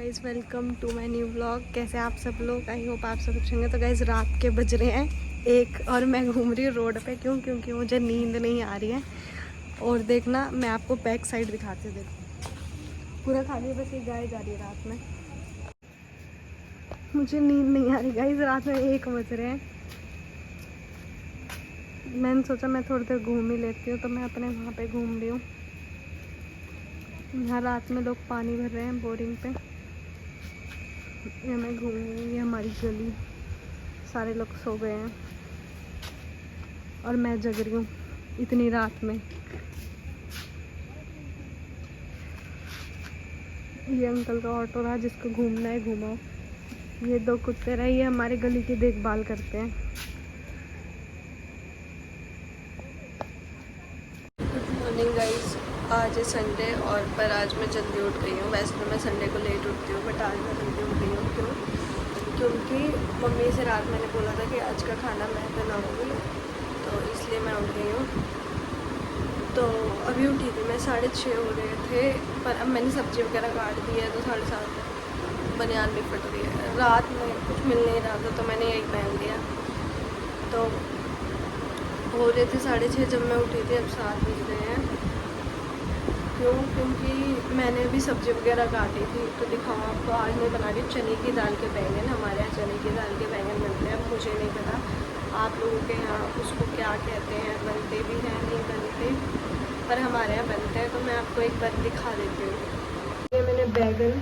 Guys, welcome to my new vlog. कैसे आप सब लोग? आई होप आप सब अच्छे होंगे। तो गाइज़, रात के बज रहे हैं 1 और मैं घूम रही हूँ रोड पे। क्योंकि मुझे नींद नहीं आ रही है। और देखना, मैं आपको बैक साइड दिखाती हूँ। देखो पूरा खाली है, बस ये गाय जा रही है रात में। मुझे नींद नहीं आ रही गाइज़, रात में 1 बज रहे हैं। मैंने सोचा मैं थोड़ी देर घूम ही लेती हूँ, तो मैं अपने वहाँ पे घूम रही हूँ। यहाँ रात में लोग पानी भर रहे हैं बोरिंग पे। ये मैं घूम रही हूँ, ये हमारी गली, सारे लोग सो गए हैं और मैं जग रही हूँ इतनी रात में। ये अंकल का ऑटो रहा, जिसको घूमना है घुमाओ। ये 2 कुत्ते रहे, ये हमारे गली की देखभाल करते हैं। गुड मॉर्निंग गाइस, आज है संडे और पर आज मैं जल्दी उठ गई हूँ। वैसे तो मैं संडे को लेट उठती हूँ, बट आज मैं जल्दी उठ गई हूँ। क्योंकि मम्मी से रात मैंने बोला था कि आज का खाना मैं बनाऊँगी, तो इसलिए मैं उठ गई हूँ। तो अभी उठी थी मैं, 6:30 हो गए थे। पर अब मैंने सब्ज़ी वगैरह काट दी है, तो 7:30 बनियान भी फट रही है। रात में कुछ मिल नहीं रहा था, तो मैंने यही पहन लिया। तो हो रहे थे 6:30 जब मैं उठी थी, अब 7 बज गए हैं। क्योंकि मैंने भी सब्ज़ी वगैरह काटी थी। तो दिखाऊँ आपको, आज मैं बना रही हूँ चने की दाल के बैंगन। हमारे यहाँ चने की दाल के बैंगन बनते हैं। अब मुझे नहीं पता आप लोगों के यहाँ उसको क्या कहते हैं, बनते भी हैं नहीं बनते, पर हमारे यहाँ बनते हैं। तो मैं आपको एक बार दिखा देती हूँ। ये मैंने बैंगन,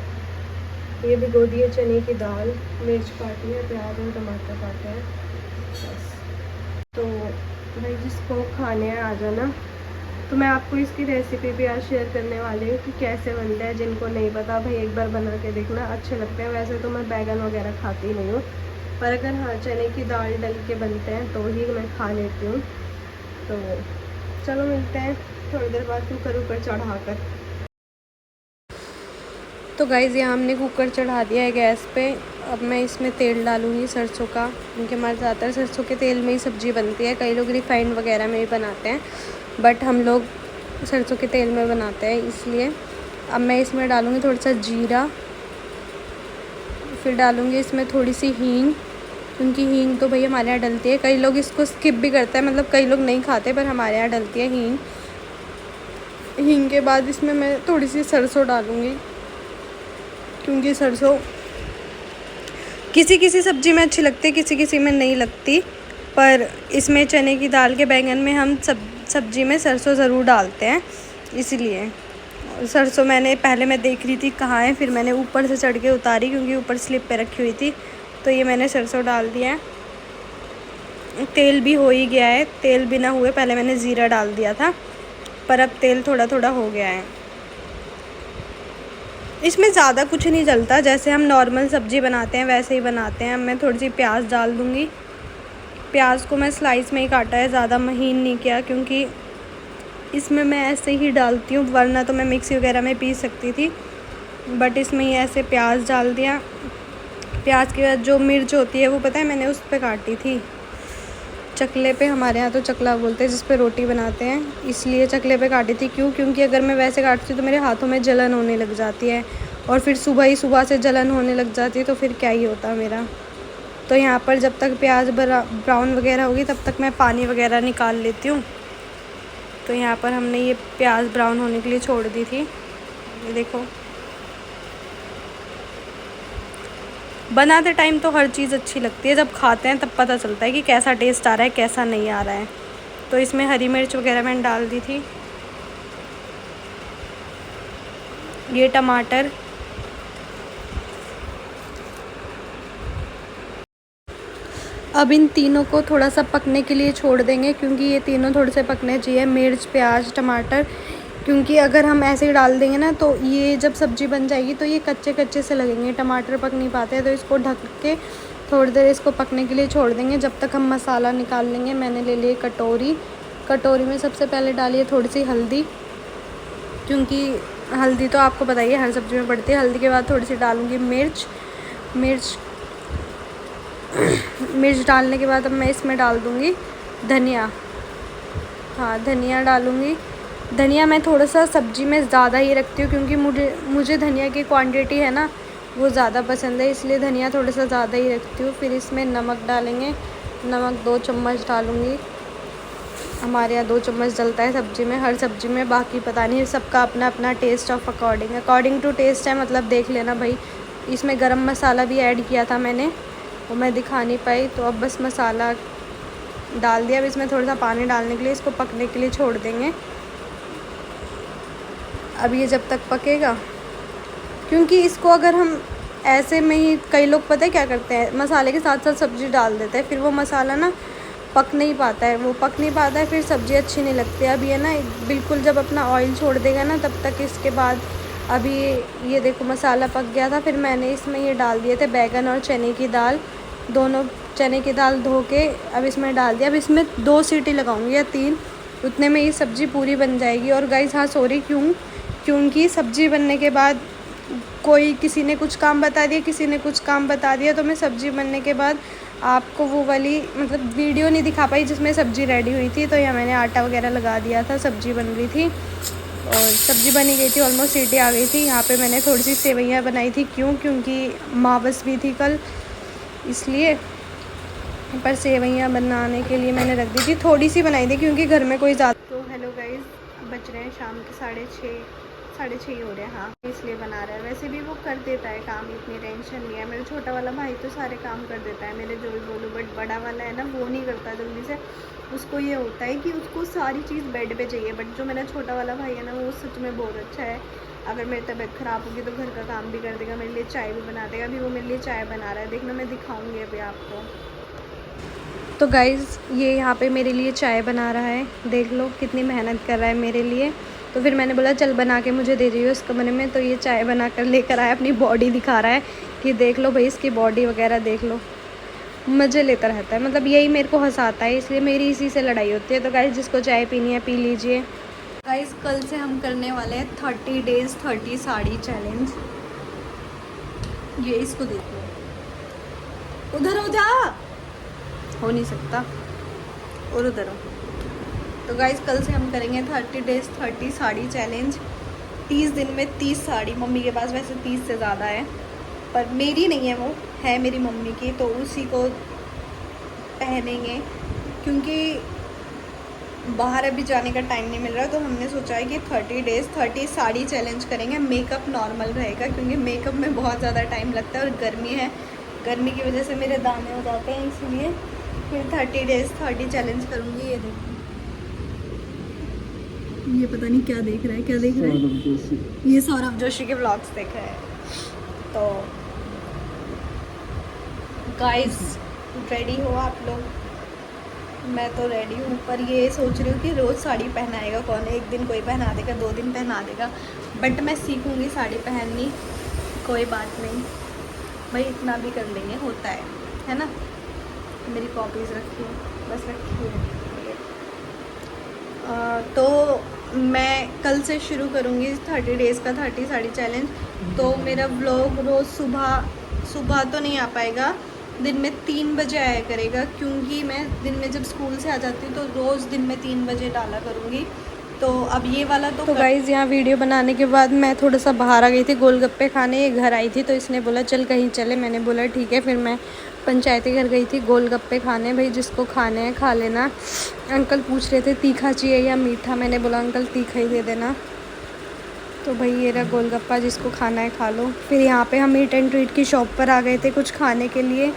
ये भिगो दिए, चने की दाल, मिर्च काटी है, प्याज और टमाटर काटे हैं बस। तो भाई जिसको खाने हैं आ जाना। तो मैं आपको इसकी रेसिपी भी आज शेयर करने वाली हूँ कि कैसे बनता है। जिनको नहीं पता भाई एक बार बना के देखना, अच्छे लगते हैं। वैसे तो मैं बैगन वगैरह खाती नहीं हूँ, पर अगर हाँ चने की दाल डल के बनते हैं तो ही मैं खा लेती हूँ। तो चलो मिलते हैं थोड़ी देर बाद कुकर ऊपर चढ़ा कर। तो गाइज़, यहाँ हमने कुकर चढ़ा दिया है गैस पे। अब मैं इसमें तेल डालूँगी सरसों का, क्योंकि हमारे ज़्यादातर सरसों के तेल में ही सब्ज़ी बनती है। कई लोग रिफ़ाइंड वगैरह में भी बनाते हैं, बट हम लोग सरसों के तेल में बनाते हैं, इसलिए। अब मैं इसमें डालूँगी थोड़ा सा जीरा, फिर डालूँगी इसमें थोड़ी सी हींग, क्योंकि हींग तो भाई हमारे यहाँ डलती है। कई लोग इसको स्किप भी करते हैं, मतलब कई लोग नहीं खाते, पर हमारे यहाँ डलती है हींग। हींग के बाद इसमें मैं थोड़ी सी सरसों डालूँगी, क्योंकि सरसों किसी किसी सब्ज़ी में अच्छी लगती है, किसी किसी में नहीं लगती। पर इसमें चने की दाल के बैंगन में हम सब्ज़ी में सरसों ज़रूर डालते हैं, इसलिए। सरसों पहले मैं देख रही थी कहाँ है, फिर मैंने ऊपर से चढ़ के उतारी, क्योंकि ऊपर स्लिप पे रखी हुई थी। तो ये मैंने सरसों डाल दिया है। तेल भी हो ही गया है। तेल बिना हुए पहले मैंने ज़ीरा डाल दिया था, पर अब तेल थोड़ा थोड़ा हो गया है। इसमें ज़्यादा कुछ नहीं डलता, जैसे हम नॉर्मल सब्ज़ी बनाते हैं वैसे ही बनाते हैं। अब मैं थोड़ी सी प्याज डाल दूँगी। प्याज को मैं स्लाइस में ही काटा है, ज़्यादा महीन नहीं किया, क्योंकि इसमें मैं ऐसे ही डालती हूँ, वरना तो मैं मिक्सी वगैरह में पीस सकती थी, बट इसमें ही ऐसे प्याज डाल दिया। प्याज के बाद जो मिर्च होती है वो पता है मैंने उस पर काटी थी, चकले पे। हमारे यहाँ तो चकला बोलते हैं जिस पे रोटी बनाते हैं, इसलिए चकले पे काटी थी। क्योंकि अगर मैं वैसे काटती हूँ तो मेरे हाथों में जलन होने लग जाती है, और फिर सुबह से जलन होने लग जाती है, तो फिर क्या ही होता मेरा। तो यहाँ पर जब तक प्याज ब्राउन वगैरह होगी, तब तक मैं पानी वगैरह निकाल लेती हूँ। तो यहाँ पर हमने ये प्याज ब्राउन होने के लिए छोड़ दी थी। ये देखो, बनाते टाइम तो हर चीज़ अच्छी लगती है, जब खाते हैं तब पता चलता है कि कैसा टेस्ट आ रहा है, कैसा नहीं आ रहा है। तो इसमें हरी मिर्च वगैरह मैंने डाल दी थी। ये टमाटर, अब इन तीनों को थोड़ा सा पकने के लिए छोड़ देंगे, क्योंकि ये तीनों थोड़े से पकने चाहिए, मिर्च प्याज टमाटर। क्योंकि अगर हम ऐसे ही डाल देंगे ना, तो ये जब सब्ज़ी बन जाएगी तो ये कच्चे कच्चे से लगेंगे, टमाटर पक नहीं पाते। तो इसको ढक के थोड़ी देर इसको पकने के लिए छोड़ देंगे, जब तक हम मसाला निकाल लेंगे। मैंने ले ली कटोरी में सबसे पहले डाली है थोड़ी सी हल्दी, क्योंकि हल्दी तो आपको पता ही है हर सब्ज़ी में पड़ती है। हल्दी के बाद थोड़ी सी डालूँगी मिर्च डालने के बाद अब मैं इसमें डाल दूँगी धनिया। हाँ, धनिया डालूँगी। धनिया मैं थोड़ा सा सब्ज़ी में ज़्यादा ही रखती हूँ, क्योंकि मुझे धनिया की क्वांटिटी है ना, वो ज़्यादा पसंद है, इसलिए धनिया थोड़ा सा ज़्यादा ही रखती हूँ। फिर इसमें नमक डालेंगे, नमक 2 चम्मच डालूँगी। हमारे यहाँ 2 चम्मच डलता है सब्ज़ी में, हर सब्ज़ी में। बाकी पता नहीं, सबका अपना अपना taste of according to taste है, मतलब देख लेना भाई। इसमें गरम मसाला भी ऐड किया था मैंने, वो मैं दिखा नहीं पाई, तो अब बस मसाला डाल दिया। अब इसमें थोड़ा सा पानी डालने के लिए इसको पकने के लिए छोड़ देंगे। अब ये जब तक पकेगा, क्योंकि इसको अगर हम ऐसे में ही, कई लोग पता है क्या करते हैं, मसाले के साथ साथ सब्ज़ी डाल देते हैं, फिर वो मसाला ना पक नहीं पाता है, फिर सब्ज़ी अच्छी नहीं लगती। अब ये ना बिल्कुल जब अपना ऑयल छोड़ देगा ना, तब तक इसके बाद अभी ये देखो मसाला पक गया था। फिर मैंने इसमें ये डाल दिए थे बैगन और चने की दाल, दोनों चने की दाल धो के अब इसमें डाल दिया। अब इसमें 2 सीटी लगाऊंगी या 3, उतने में ये सब्ज़ी पूरी बन जाएगी। और गाइस हाँ सॉरी, क्योंकि सब्ज़ी बनने के बाद किसी ने कुछ काम बता दिया, तो मैं सब्ज़ी बनने के बाद आपको वो वाली मतलब वीडियो नहीं दिखा पाई जिसमें सब्ज़ी रेडी हुई थी। तो यहाँ मैंने आटा वगैरह लगा दिया था, सब्ज़ी बन रही थी और सब्ज़ी बनी गई थी, ऑलमोस्ट सीटी आ गई थी। यहाँ पे मैंने थोड़ी सी सेवइयाँ बनाई थी, क्योंकि मावस भी थी कल, इसलिए। पर सेवइयाँ बनाने के लिए मैंने रख दी थी, थोड़ी सी बनाई थी क्योंकि घर में कोई ज़्यादा। तो हेलो गाइस, बज रहे हैं शाम के 6:30 ही हो रहे हैं, हाँ, इसलिए बना रहा है। वैसे भी वो कर देता है काम, इतनी टेंशन नहीं है। मेरा छोटा वाला भाई तो सारे काम कर देता है मेरे, जो भी बोलूँ। बट बड़ा वाला है ना, वो नहीं करता जल्दी से। उसको ये होता है कि उसको सारी चीज़ बेड पे चाहिए। बट जो मेरा छोटा वाला भाई है ना, वो सच में बहुत अच्छा है। अगर मेरी तबीयत ख़राब होगी तो घर का काम भी कर देगा, मेरे लिए चाय भी बना देगा। अभी वो मेरे लिए चाय बना रहा है, देखना मैं दिखाऊँगी अभी आपको। तो गाइज़ ये यहाँ पे मेरे लिए चाय बना रहा है, देख लो कितनी मेहनत कर रहा है मेरे लिए। तो फिर मैंने बोला चल बना के मुझे दे रही हो इस कमरे में, तो ये चाय बना कर लेकर आया, अपनी बॉडी दिखा रहा है कि देख लो भाई, इसकी बॉडी वगैरह देख लो। मज़े लेता रहता है, मतलब यही मेरे को हंसाता है, इसलिए मेरी इसी से लड़ाई होती है। तो गाइज़ जिसको चाय पीनी है पी लीजिए। गाइज़ कल से हम करने वाले हैं 30 डेज़ 30 साड़ी चैलेंज। ये इसको देखो, उधर हो जा, हो नहीं सकता, और उधर हो। तो गाइज़ कल से हम करेंगे 30 डेज़ 30 साड़ी चैलेंज। 30 दिन में 30 साड़ी। मम्मी के पास वैसे 30 से ज़्यादा है, पर मेरी नहीं है, वो है मेरी मम्मी की, तो उसी को पहनेंगे। क्योंकि बाहर अभी जाने का टाइम नहीं मिल रहा, तो हमने सोचा है कि 30 डेज़ 30 साड़ी चैलेंज करेंगे। मेकअप नॉर्मल रहेगा, क्योंकि मेकअप में बहुत ज़्यादा टाइम लगता है और गर्मी है, गर्मी की वजह से मेरे दाने हो जाते हैं, इसलिए फिर 30 डेज़ 30 चैलेंज करूँगी। ये देखो, ये पता नहीं क्या देख रहा है, क्या देख रहा है, ये सौरभ जोशी के व्लॉग्स देख रहा है। तो गाइस रेडी हो आप लोग? मैं तो रेडी हूँ, पर ये सोच रही हूँ कि रोज़ साड़ी पहनाएगा कौन, एक दिन कोई पहना देगा, 2 दिन पहना देगा। बट मैं सीखूँगी साड़ी पहननी, कोई बात नहीं भाई, इतना भी कर लेंगे, होता है ना। मेरी कॉपीज़ रखी है, बस रखी है। तो मैं कल से शुरू करूँगी 30 डेज़ का 30 साड़ी चैलेंज। तो मेरा व्लॉग रोज़ सुबह तो नहीं आ पाएगा, दिन में 3 बजे आया करेगा, क्योंकि मैं दिन में जब स्कूल से आ जाती हूँ तो रोज़ दिन में 3 बजे डाला करूँगी। तो अब ये वाला तो गाइज़ यहाँ वीडियो बनाने के बाद मैं थोड़ा सा बाहर आ गई थी गोलगप्पे खाने। ये घर आई थी तो इसने बोला चल कहीं चले, मैंने बोला ठीक है। फिर मैं पंचायती घर गई थी गोलगप्पे खाने, भाई जिसको खाने हैं खा लेना। अंकल पूछ रहे थे तीखा चाहिए या मीठा, मैंने बोला अंकल तीखा ही दे देना। तो भाई ये रहा गोलगप्पा, जिसको खाना है खा लो। फिर यहाँ पे हम ईट एंड ट्रीट की शॉप पर आ गए थे कुछ खाने के लिए,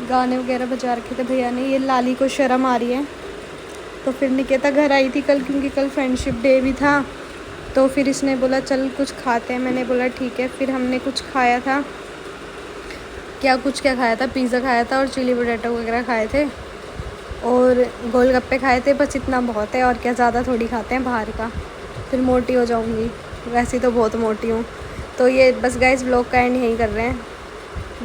गाने वगैरह बजा रखे थे भैया ने। ये लाली को शर्म आ रही है, तो फिर निकिता घर आई थी कल, क्योंकि कल फ्रेंडशिप डे भी था। तो फिर इसने बोला चल कुछ खाते हैं, मैंने बोला ठीक है। फिर हमने कुछ खाया था, क्या खाया था, पिज़्ज़ा खाया था और चिली पोटैटो वगैरह खाए थे और गोलगप्पे खाए थे। बस इतना बहुत है, और क्या, ज़्यादा थोड़ी खाते हैं बाहर का, फिर मोटी हो जाऊंगी, वैसे तो बहुत मोटी हूँ। तो ये बस गाइस व्लॉग का एंड यहीं कर रहे हैं।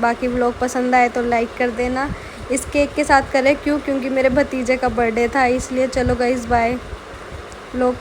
बाकी व्लॉग पसंद आए तो लाइक कर देना। इस केक के साथ करें क्योंकि मेरे भतीजे का बर्थडे था, इसलिए। चलो गाइस बाय। व्लॉग